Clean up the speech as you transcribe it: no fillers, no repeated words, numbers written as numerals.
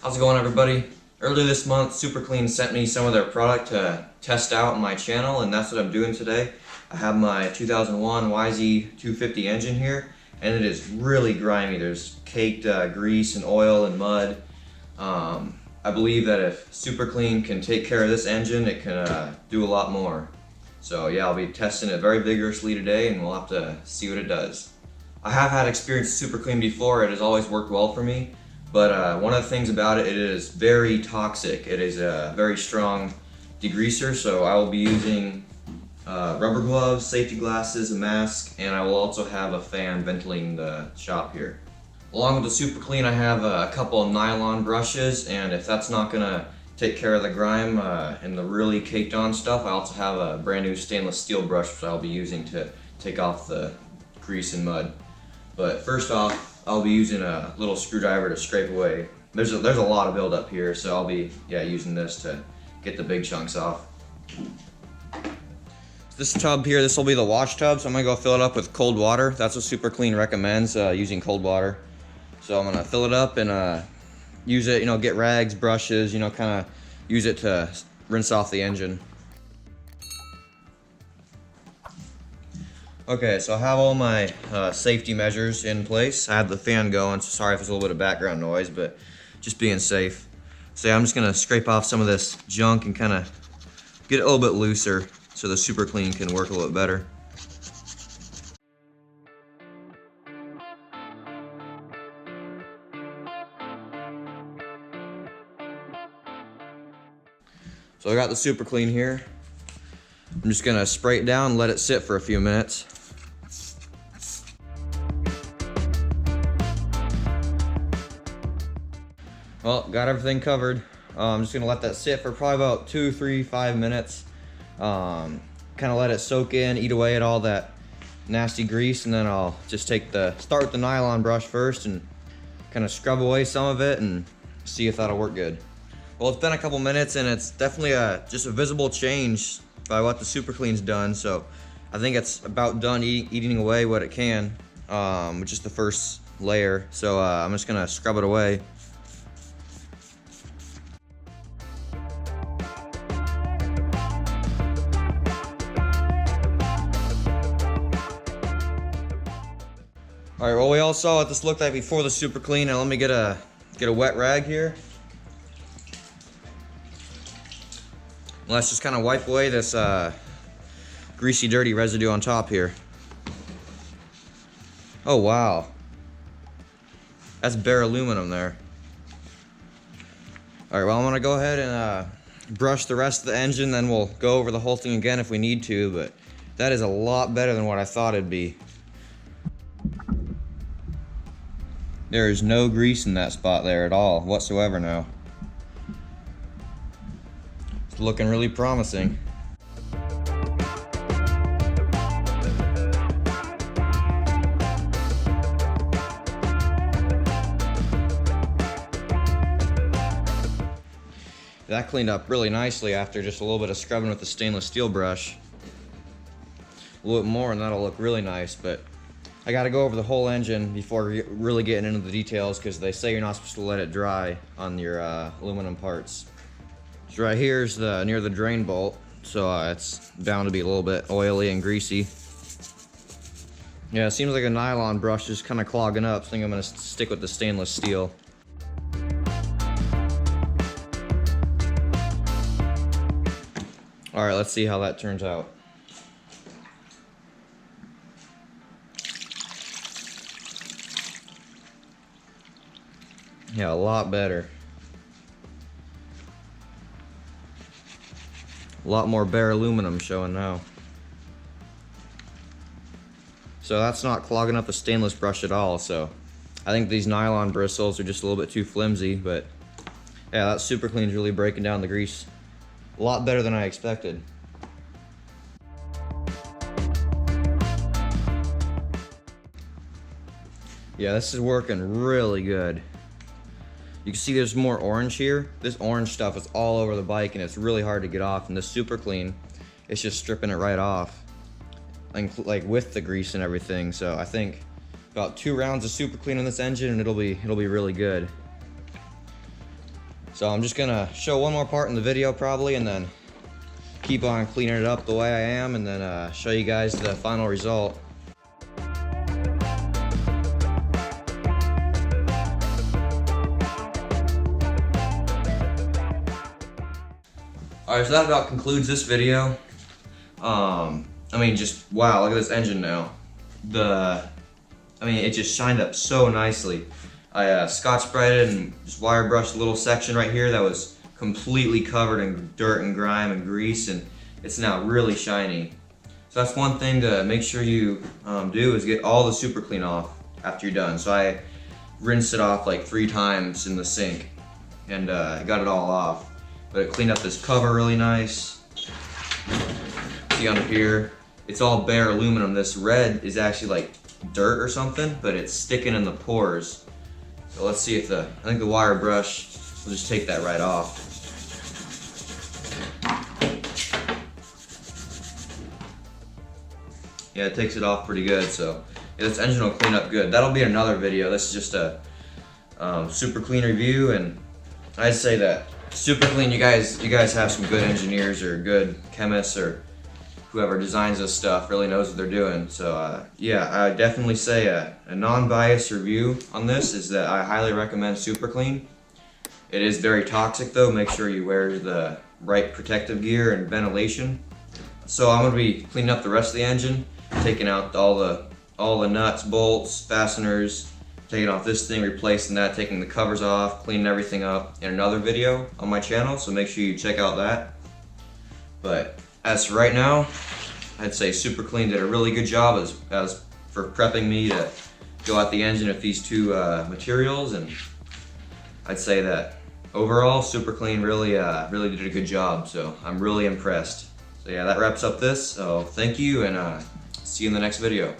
How's it going, everybody? Earlier this month, Super Clean sent me some of their product to test out on my channel, and that's what I'm doing today. I have my 2001 YZ250 engine here, and it is really grimy. There's caked grease and oil and mud. I believe that if Super Clean can take care of this engine, it can do a lot more. So yeah, I'll be testing it very vigorously today, and we'll have to see what it does. I have had experience with Super Clean before. It has always worked well for me. But one of the things about it, it is very toxic. It is a very strong degreaser, so I will be using rubber gloves, safety glasses, a mask, and I will also have a fan ventilating the shop here. Along with the Super Clean, I have a couple of nylon brushes, and if that's not gonna take care of the grime and the really caked on stuff, I also have a brand new stainless steel brush which I'll be using to take off the grease and mud. But first off, I'll be using a little screwdriver to scrape away. There's a lot of buildup here, so I'll be using this to get the big chunks off. This tub here, this will be the wash tub, so I'm gonna go fill it up with cold water. That's what Super Clean recommends, using cold water. So I'm gonna fill it up and use it, get rags, brushes, kind of use it to rinse off the engine. Okay, so I have all my safety measures in place. I have the fan going, so sorry if there's a little bit of background noise, but just being safe. So yeah, I'm just gonna scrape off some of this junk and kind of get it a little bit looser so the Super Clean can work a little bit better. So I got the Super Clean here. I'm just gonna spray it down and let it sit for a few minutes. Well, got everything covered. I'm just gonna let that sit for probably about 2, 3, 5 minutes. Kind of let it soak in, eat away at all that nasty grease, and then I'll just start with the nylon brush first and kind of scrub away some of it and see if that'll work good. Well, it's been a couple minutes and it's definitely just a visible change by what the Super Clean's done. So I think it's about done eating away what it can, with just the first layer. So I'm just gonna scrub it away. All right, well, we all saw what this looked like before the Super Clean. Now let me get a wet rag here. Let's just kind of wipe away this greasy, dirty residue on top here. Oh, wow. That's bare aluminum there. All right, well, I'm gonna go ahead and brush the rest of the engine, then we'll go over the whole thing again if we need to, but that is a lot better than what I thought it'd be. There is no grease in that spot there at all whatsoever now. It's looking really promising. That cleaned up really nicely after just a little bit of scrubbing with the stainless steel brush. A little bit more and that'll look really nice, but I gotta go over the whole engine before really getting into the details because they say you're not supposed to let it dry on your aluminum parts. So right here's near the drain bolt, so it's bound to be a little bit oily and greasy. Yeah, it seems like a nylon brush is kind of clogging up, so I think I'm gonna stick with the stainless steel. All right, let's see how that turns out. Yeah, a lot better. A lot more bare aluminum showing now. So that's not clogging up the stainless brush at all, so I think these nylon bristles are just a little bit too flimsy, but yeah, that Super Clean's really breaking down the grease. A lot better than I expected. Yeah, this is working really good. You can see there's more orange here. This orange stuff is all over the bike and it's really hard to get off. And the Super Clean, it's just stripping it right off, like with the grease and everything. So I think about 2 rounds of Super Clean on this engine and it'll be really good. So I'm just gonna show one more part in the video probably, and then keep on cleaning it up the way I am, and then show you guys the final result. Alright, so that about concludes this video. I mean, just wow, look at this engine now. It just shined up so nicely. I scotch sprayed it and just wire brushed a little section right here that was completely covered in dirt and grime and grease, and it's now really shiny. So that's one thing to make sure you do, is get all the super clean off after you're done. So I rinsed it off like 3 times in the sink and got it all off. But it cleaned up this cover really nice. See under here, it's all bare aluminum. This red is actually like dirt or something, but it's sticking in the pores. So let's see if I think the wire brush will just take that right off. Yeah, it takes it off pretty good. So yeah, this engine will clean up good. That'll be another video. This is just a super clean review, and I'd say that super clean. You guys have some good engineers or good chemists, or whoever designs this stuff really knows what they're doing. So yeah, I definitely say a non-biased review on this is that I highly recommend super clean. It is very toxic though. Make sure you wear the right protective gear and ventilation. So I'm gonna be cleaning up the rest of the engine, taking out all the nuts, bolts, fasteners, taking off this thing, replacing that, taking the covers off, cleaning everything up in another video on my channel, so make sure you check out that. But as for right now, I'd say Super Clean did a really good job as for prepping me to go out the engine with these 2 materials, and I'd say that overall Super Clean really did a good job, so I'm really impressed. So yeah, that wraps up this, so thank you, and see you in the next video.